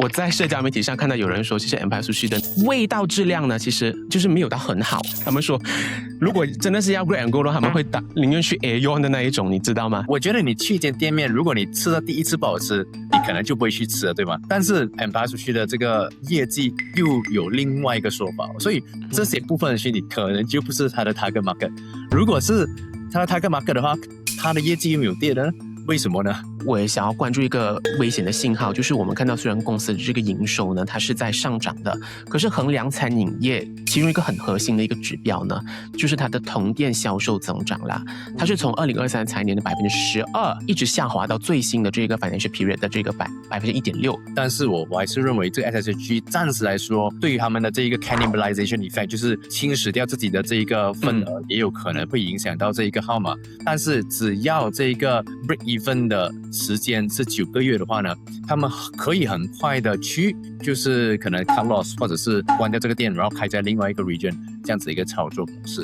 我在社交媒体上看到有人说，其实 Empire Sushi 的味道质量呢，其实就是没有到很好。他们说，如果真的是要 grab and go 的话，他们会宁愿去 Aeon 的那一种，你知道吗？我觉得你去一间店面，如果你吃到第一次不好吃，你可能就不会去吃了，对吗？但是 Empire Sushi 的这个业绩又有另外一个说法，所以这些部分的讯息可能就不是它的 target market。如果是它的 target market 的话，它的业绩又没有跌的呢？为什么呢？我也想要关注一个危险的信号，就是我们看到虽然公司的这个营收呢，它是在上涨的，可是衡量餐饮业其中一个很核心的一个指标呢，就是它的同店销售增长啦。它是从2023财年的12%一直下滑到最新的这个 financial period 的这个1.6%。但是我还是认为这个 SSG 暂时来说，对于他们的这一个 cannibalization effect， 就是侵蚀掉自己的这一个份额，也有可能会影响到这一个号码。但是只要这一个 break even 的时间是9个月的话呢，他们可以很快的去，就是可能 cut loss 或者是关掉这个店，然后开在另外一个 region 这样子的一个操作模式。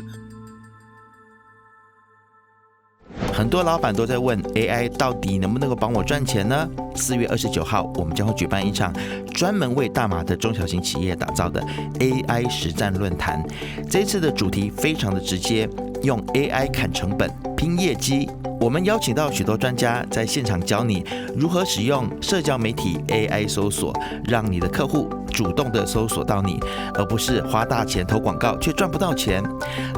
很多老板都在问 AI 到底能不能够帮我赚钱呢？4月29号，我们将会举办一场专门为大马的中小型企业打造的 AI 实战论坛。这一次的主题非常的直接，用 AI 砍成本、拼业绩。我们邀请到许多专家在现场教你如何使用社交媒体 AI 搜索，让你的客户主动的搜索到你，而不是花大钱投广告却赚不到钱。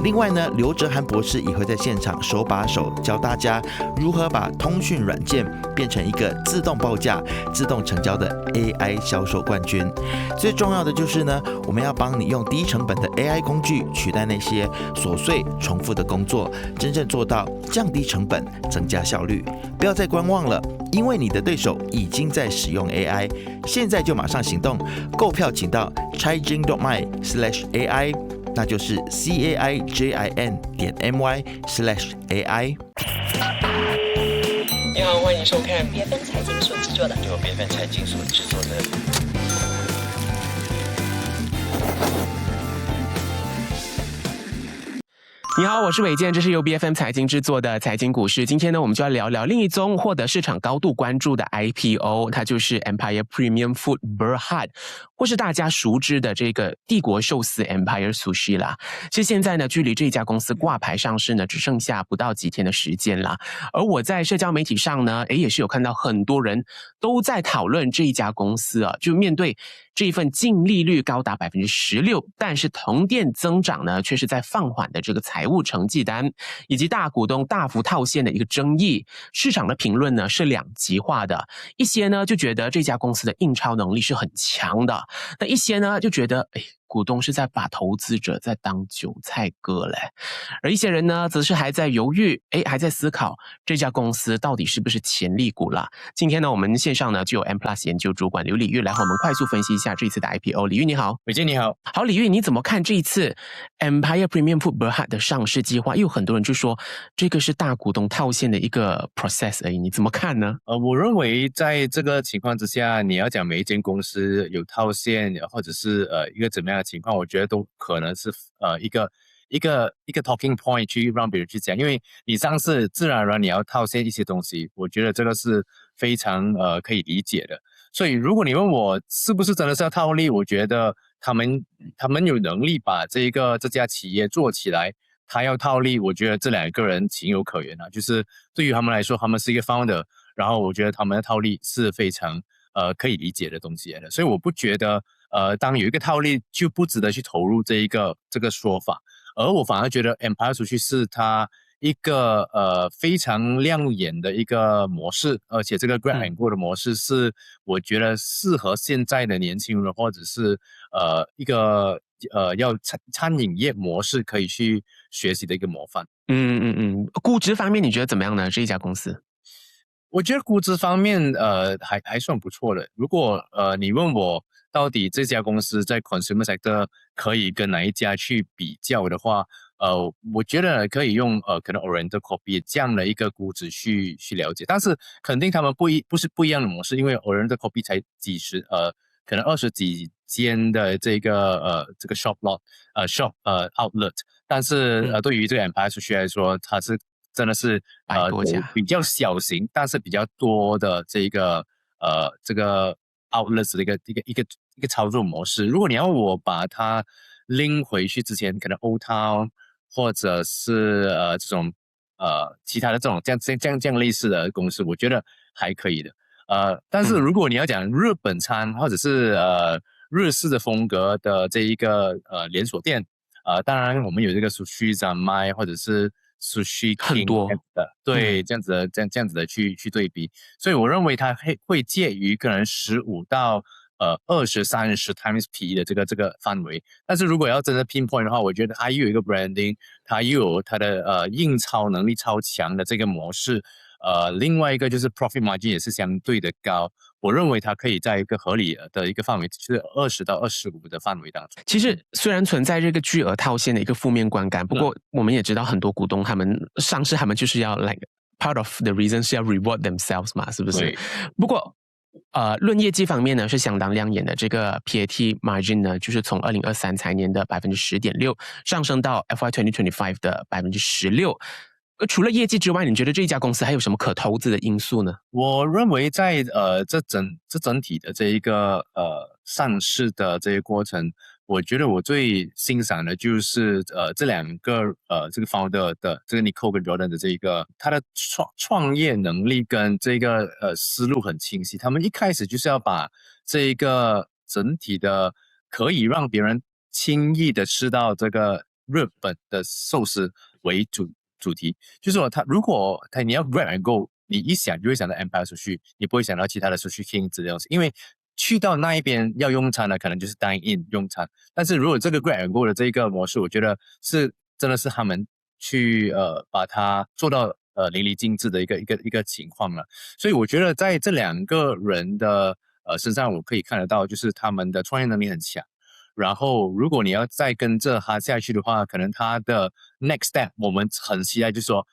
另外呢，刘哲涵博士也会在现场手把手教大家如何把通讯软件变成一个自动报价、自动成交的 AI 销售冠军。最重要的就是呢，我们要帮你用低成本的 AI 工具取代那些琐碎重复的工作，真正做到降低成本、增加效率。不要再观望了，因为你的对手已经在使用 AI， 现在就马上行动。购票请到 caijin.my/AI， 那就是 caijin.my/AI。你好，欢迎收看BFM 财经所制作的，由BFM 财经所制作的。你好，我是伟健，这是由 BFM 财经制作的财经股市。今天呢，我们就要聊聊另一宗获得市场高度关注的 IPO， 它就是 Empire Premium Food Berhad， 或是大家熟知的这个帝国寿司 Empire Sushi 啦。其实现在呢，距离这家公司挂牌上市呢，只剩下不到几天的时间啦。而我在社交媒体上呢，也是有看到很多人都在讨论这一家公司啊，就面对这一份净利率高达 16%， 但是同店增长呢却是在放缓的这个财务成绩单，以及大股东大幅套现的一个争议，市场的评论呢是两极化的。一些呢就觉得这家公司的印钞能力是很强的，那一些呢就觉得股东是在把投资者在当韭菜割嘞，而一些人呢则是还在犹豫，还在思考这家公司到底是不是潜力股啦。今天呢我们线上呢就有 M Plus 研究主管刘礼玉来和我们快速分析一下这一次的 IPO。 礼玉你好。伟健你好。好，礼玉你怎么看这一次 Empire Premium Food Berhad 的上市计划？又有很多人就说这个是大股东套现的一个 process 而已，你怎么看呢？我认为在这个情况之下，你要讲每一间公司有套现或者是一个怎么样的情况，我觉得都可能是一个 talking point 去让别人去讲，因为你上市自然而然你要套现一些东西，我觉得这个是非常可以理解的。所以如果你问我是不是真的是要套利，我觉得他们有能力把这家企业做起来，他要套利，我觉得这两个人情有可原啊。就是对于他们来说，他们是一个 founder， 然后我觉得他们的套利是非常可以理解的东西来的，所以我不觉得当有一个套利就不值得去投入这个说法。而我反而觉得 Empire Sushi 是它一个非常亮眼的一个模式，而且这个 grab and go 的模式是我觉得适合现在的年轻人，或者是一个要餐饮业模式可以去学习的一个模范。估值方面你觉得怎么样呢？这一家公司我觉得估值方面还算不错的。如果你问我到底这家公司在 consumer sector 可以跟哪一家去比较的话，我觉得可以用可能 Oriental Copy 这样的一个估值去了解，但是肯定他们不是不一样的模式，因为 Oriental Copy 才可能20几间的这个 shop outlet， 但是对于这个 Empire Sushi 来说，它是真的是100多家比较小型，但是比较多的这个 outlets 的一个操作模式。如果你要我把它拎回去之前，可能 Old Town 或者是这种其他的这种这样类似的公司，我觉得还可以的。但是如果你要讲日本餐或者是日式的风格的这一个连锁店，当然我们有这个 Sushi Zanmai 或者是 Sushi King 很多的，对，这样子的去对比，所以我认为它会介于可能15到20-30 times P 的这个范围。但是如果要真的 pinpoint 的话，我觉得它又有一个 branding， 它又有它的印钞能力超强的这个模式。另外一个就是 profit margin 也是相对的高，我认为它可以在一个合理的一个范围，就是20到25的范围当中。其实虽然存在这个巨额套现的一个负面观感，不过我们也知道很多股东他们上市，他们就是要 like part of the reason 是要 reward themselves 嘛，是不是？不过论业绩方面呢是相当亮眼的，这个 PAT margin 呢就是从2023财年的 10.6% 上升到 FY 2025的 16%。除了业绩之外，你觉得这一家公司还有什么可投资的因素呢？我认为在这整体的这一个上市的这个过程，我觉得我最欣赏的就是这两个这个 founder 的这个 Nicole 跟 Jordan 的这一个他的创业能力跟这个思路很清晰。他们一开始就是要把这一个整体的可以让别人轻易的吃到这个日本的寿司为主题，就是说如果你要 grab and go， 你一想就会想到 Empire Sushi， 你不会想到其他的 Sushi King 之类的东西，因为去到那一边要用餐的可能就是 dine in 用餐。但是如果这个 grab and go 的这个模式，我觉得是真的是他们去把它做到淋漓尽致的一个情况了。所以我觉得在这两个人的身上，我可以看得到，就是他们的创业能力很强。然后如果你要再跟着他下去的话，可能他的 next step 我们很期待，就是说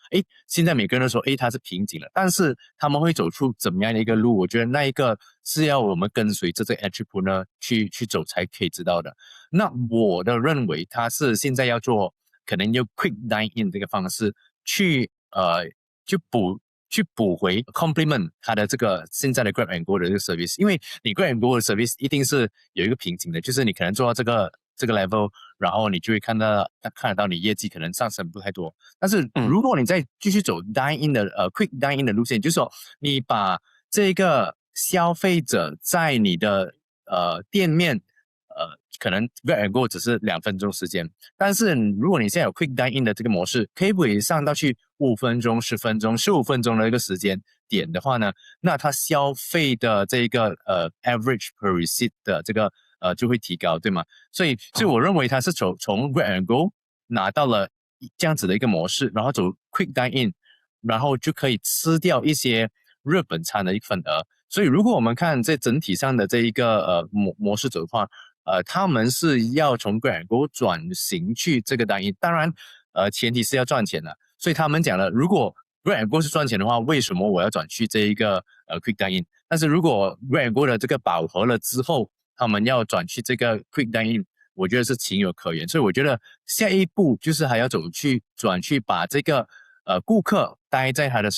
现在每个人都说他是瓶颈了，但是他们会走出怎么样的一个路，我觉得那一个是要我们跟随着这个 entrepreneur 去走才可以知道的。那我的认为他是现在要做可能用 quick dine in 这个方式去补回 complement 它的这个现在的 Grab and Go 的这个 service， 因为你 Grab and Go 的 service 一定是有一个瓶颈的，就是你可能做到这个 level， 然后你就会看得到你业绩可能上升不太多。但是如果你再继续走 dine in 的quick dine in 的路线，就是说你把这个消费者在你的店面可能 Grab and Go 只是2分钟时间，但是如果你现在有 Quick Dine In 的这个模式，可不可以上到去5分钟、10分钟、15分钟的一个时间点的话呢？那它消费的这个average per receipt 的这个就会提高，对吗？所以我认为它是从 Grab and Go 拿到了这样子的一个模式，然后走 Quick Dine In， 然后就可以吃掉一些日本餐的一份额。所以如果我们看这整体上的这一个模式走的话，他们是要从 Grab and Go 转型去这个单一，当然前提是要赚钱的。所以他们讲了，如果 Grab and Go 是赚钱的话，为什么我要转去这一个Quick Dine In？ 但是如果 Grab and Go 的这个饱和了之后，他们要转去这个 Quick Dine In， 我觉得是情有可原。所以我觉得下一步就是还要转去把这个顾客待在他的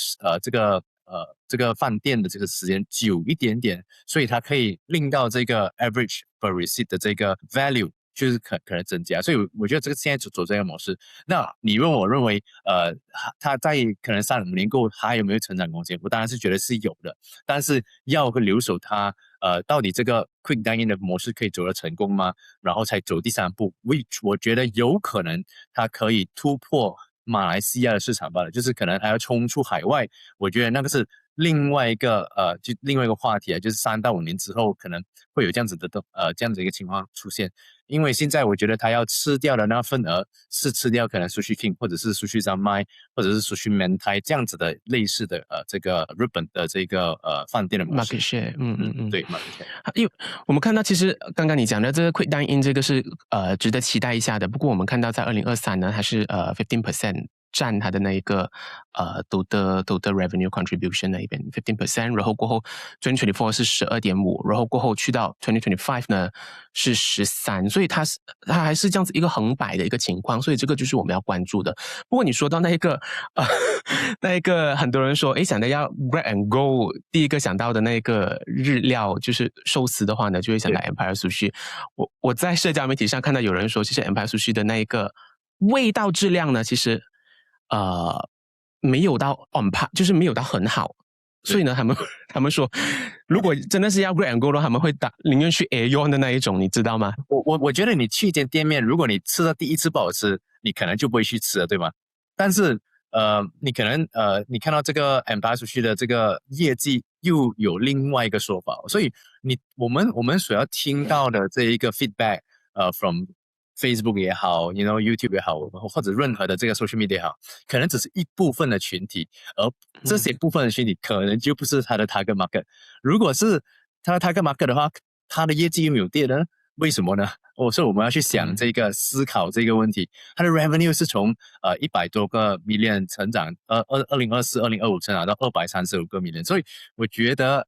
这个饭店的这个时间久一点点，所以它可以令到这个 average per receipt 的这个 value 就是可能增加。所以我觉得这个现在走这个模式。那你问我认为它在可能3-5年过后还有没有成长空间？我当然是觉得是有的，但是要留守它到底这个 quick dine in 的模式可以走得成功吗？然后才走第3步 which 我觉得有可能它可以突破马来西亚的市场罢了，就是可能还要冲出海外。我觉得那个是另外一个话题啊，就是3到5年之后可能会有这样子的一个情况出现。因为现在我觉得他要吃掉的那份额是吃掉可能 Sushi King 或者是 Sushi Zanmai 或者是 Sushi Mentai 这样子的类似的这个日本的这个饭店的模式 market share， 对 market share。因为我们看到其实刚刚你讲的这个 Quick Dine In 这个是值得期待一下的。不过我们看到在2023呢，它是15%占它的那一个total revenue contribution 那一边 15%， 然后过后2024是12.5%，然后过后去到2025呢是13%，所以它还是这样子一个横摆的一个情况，所以这个就是我们要关注的。不过你说到那一个那一个很多人说想到要 grab and go， 第一个想到的那个日料就是寿司的话呢，就会想到 Empire Sushi。我在社交媒体上看到有人说，其实 Empire Sushi 的那一个味道质量呢，其实没有到 on par， 就是没有到很好。所以呢，他们说，如果真的是要 grab and go 的话，他们会宁愿去 Aeon 的那一种，你知道吗？我觉得你去一间店面，如果你吃到第一次不好吃，你可能就不会去吃了，对吗？但是你可能你看到这个 Empire Sushi 的这个业绩又有另外一个说法，所以我们所要听到的这一个 feedback from Facebook 也好 YouTube 也好，或者任何的这个 social media 也好，可能只是一部分的群体，而这些部分的群体可能就不是他的 target market。如果是他的 target market 的话，他的业绩又没有跌呢？为什么呢？所以我们要去想这个思考这个问题。它的 revenue 是从100多个 million 成长，2024、2025成长到235个 million， 所以我觉得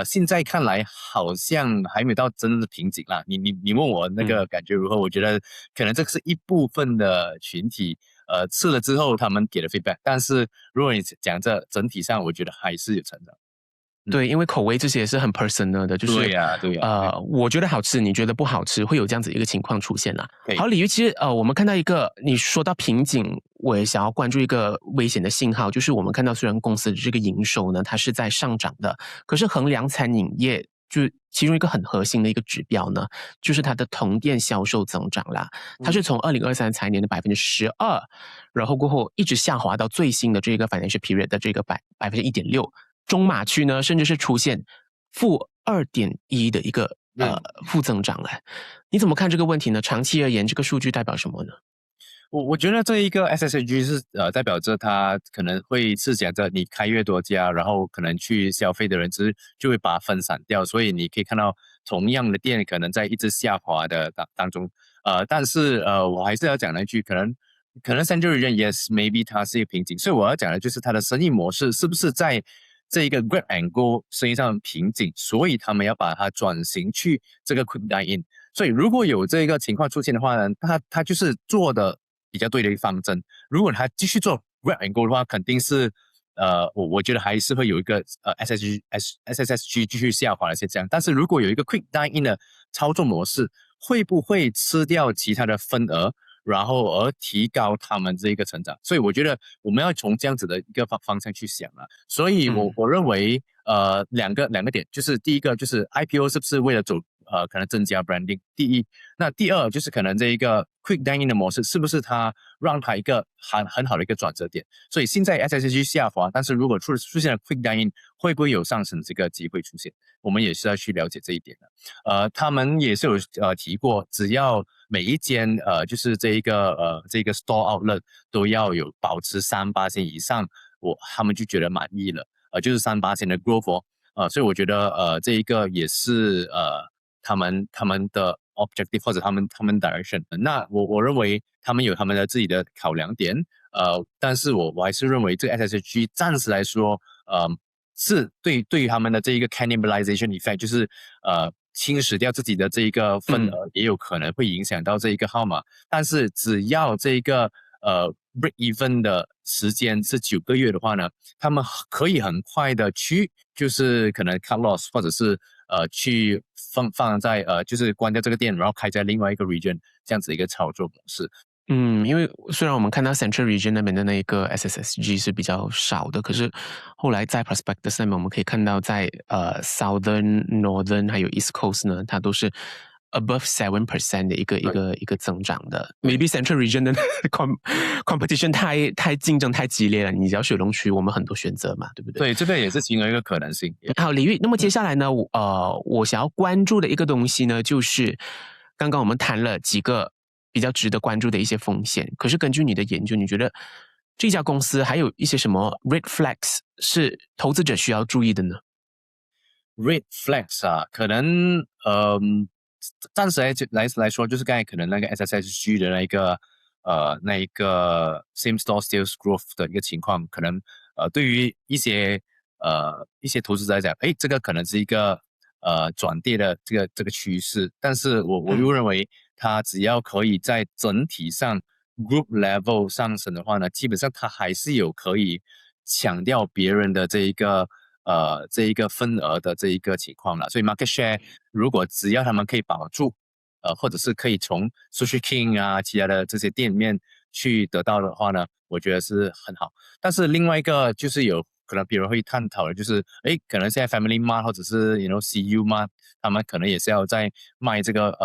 现在看来好像还没有到真正的瓶颈啦。你问我那个感觉如何？我觉得可能这是一部分的群体吃了之后他们给的 feedback， 但是如果你讲这整体上，我觉得还是有成长。对，因为口味这些也是很 personal 的，就是对呀，我觉得好吃，你觉得不好吃，会有这样子一个情况出现啦。Okay. 好，李玉，其实我们看到一个，你说到瓶颈，我也想要关注一个危险的信号，就是我们看到虽然公司的这个营收呢，它是在上涨的，可是衡量餐饮业就其中一个很核心的一个指标呢，就是它的同店销售增长啦，它是从2023财年的12%，然后过后一直下滑到最新的这个 financial period 的这个1.6%。中马区呢，甚至是出现负2.1%的一个负增长了。你怎么看这个问题呢？长期而言，这个数据代表什么呢？我觉得这一个 SSG 是代表着它可能会是讲着你开越多家，然后可能去消费的人就会把它分散掉，所以你可以看到同样的店可能在一直下滑的当中。但是我还是要讲那句，可能 Central Region yes maybe 它是一个瓶颈，所以我要讲的就是它的生意模式是不是在这一个 grab and go 生意上瓶颈，所以他们要把它转型去这个 quick dine in。所以如果有这个情况出现的话呢，他就是做的比较对的一个方针。如果他继续做 grab and go 的话，肯定是我觉得还是会有一个SSG 继续下滑的现象。但是如果有一个 quick dine in 的操作模式，会不会吃掉其他的份额？然后而提高他们这个成长，所以我觉得我们要从这样子的一个方向去想啊。所以我认为两个点，就是第一个就是 IPO 是不是为了走可能增加 branding， 第一，那第二就是可能这一个 quick dining 的模式是不是它让它一个很好的一个转折点。所以现在 SSG 下滑，但是如果出现了 quick dining， 会不会有上升这个机会出现，我们也是要去了解这一点的。他们也是有提过，只要每一间就是这个 store outlet 都要有保持3%以上，他们就觉得满意了，就是3%的 growth 所以我觉得这一个也是他们的 objective 或者他们 direction。那我认为他们有他们的自己的考量点，但是我还是认为这个 SSG 暂时来说是对于他们的这一个 cannibalization effect， 就是侵蚀掉自己的这一个份额，也有可能会影响到这一个号码。但是只要这一个break even 的时间是9个月的话呢，他们可以很快的去就是可能 cut loss， 或者是去放在就是关掉这个店，然后开在另外一个 region 这样子一个操作模式。因为虽然我们看到 Central Region 那边的那个 SSSG 是比较少的，可是后来在 Prospectus 上面我们可以看到在Southern、Northern 还有 East Coast 呢，它都是 above 7% 的一个增长的。Maybe Central Region 的competition 太竞争太激烈了，你只要雪隆区我们很多选择嘛，对不对？对，这个也是其中一个可能性。好，李玉，那么接下来呢，我想要关注的一个东西呢，就是刚刚我们谈了几个比较值得关注的一些风险，可是根据你的研究，你觉得这家公司还有一些什么 red flags 是投资者需要注意的呢？ Red flags 啊，可能暂时来说，就是刚才可能那个 SSSG 的那个那一个 same store sales growth 的一个情况，可能对于一些投资者来讲，这个可能是一个转跌的这个趋势，但是我又认为它只要可以在整体上 group level 上升的话呢，基本上它还是有可以抢掉别人的这一个份额的这一个情况了。所以 market share 如果只要他们可以保住，或者是可以从 Sushi King 啊其他的这些店面去得到的话呢，我觉得是很好。但是另外一个就是有可能别人会探讨的，就是可能现在 Family Mart 或者是 CU Mart 他们可能也是要在卖这个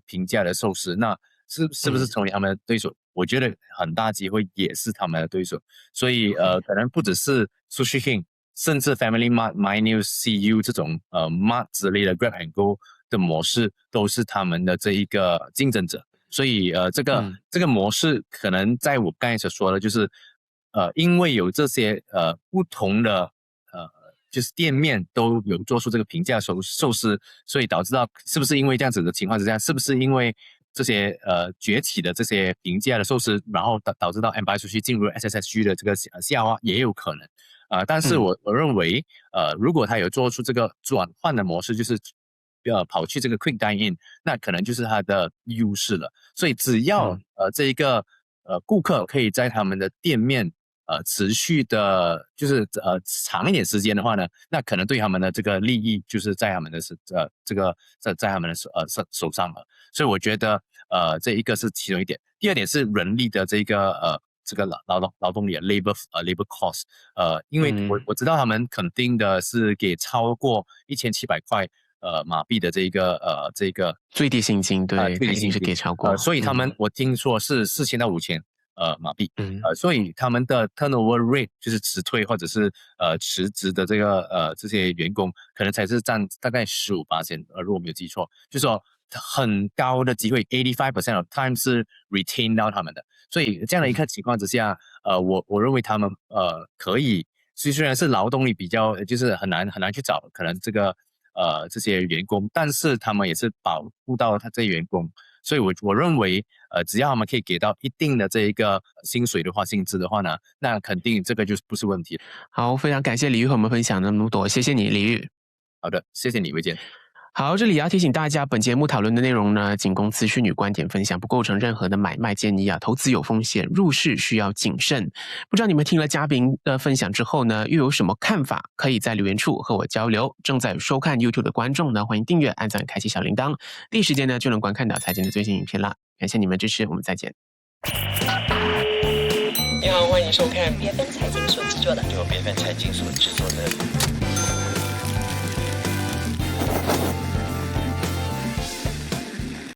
平价的寿司，那是不是成为他们的对手？我觉得很大机会也是他们的对手。所以可能不只是 Sushi King， 甚至 Family Mart、MyNew、CU 这种Mart 之类的 Grab and Go 的模式都是他们的这一个竞争者。所以这个模式可能在我刚才所说的就是因为有这些不同的就是店面都有做出这个平价寿司，所以导致到是不是因为这样子的情况之下，是不是因为这些崛起的这些平价的寿司，然后导致到 Empire Sushi 进入 SSSG 的这个下滑也有可能。但是我认为如果他有做出这个转换的模式，就是跑去这个 Quick Dine In， 那可能就是它的优势了。所以只要这一个顾客可以在他们的店面持续的就是长一点时间的话呢，那可能对他们的这个利益就是在他们的在他们的手上了。所以我觉得这一个是其中一点。第二点是人力的这个劳动力labor cost， 因为我知道他们肯定的是给超过1700块马币的这个最低薪金，对，最低薪是给超过，所以他们我听说是4000到5000马币，所以他们的 turnover rate 就是辞退或者是辞职的这些员工，可能才是占大概15%，如果没有记错，就是说很高的机会 85% of time 是 retain 到他们的。所以这样的一个情况之下，我认为他们可以，虽然是劳动力比较就是很难去找，可能这些员工，但是他们也是保护到他这些员工。所以我认为只要他们可以给到一定的这一个薪资的话呢，那肯定这个就不是问题。好，非常感谢李玉和我们分享那么多，谢谢你李玉。好的，谢谢你魏健。好，这里要提醒大家，本节目讨论的内容呢，仅供资讯与观点分享，不构成任何的买卖建议啊。投资有风险，入市需要谨慎。不知道你们听了嘉宾的分享之后呢，又有什么看法？可以在留言处和我交流。正在收看 YouTube 的观众呢，欢迎订阅、按赞、开启小铃铛，第一时间呢就能观看到财经的最新影片啦。感谢你们支持，我们再见。你好，欢迎收看BFM财经所制作的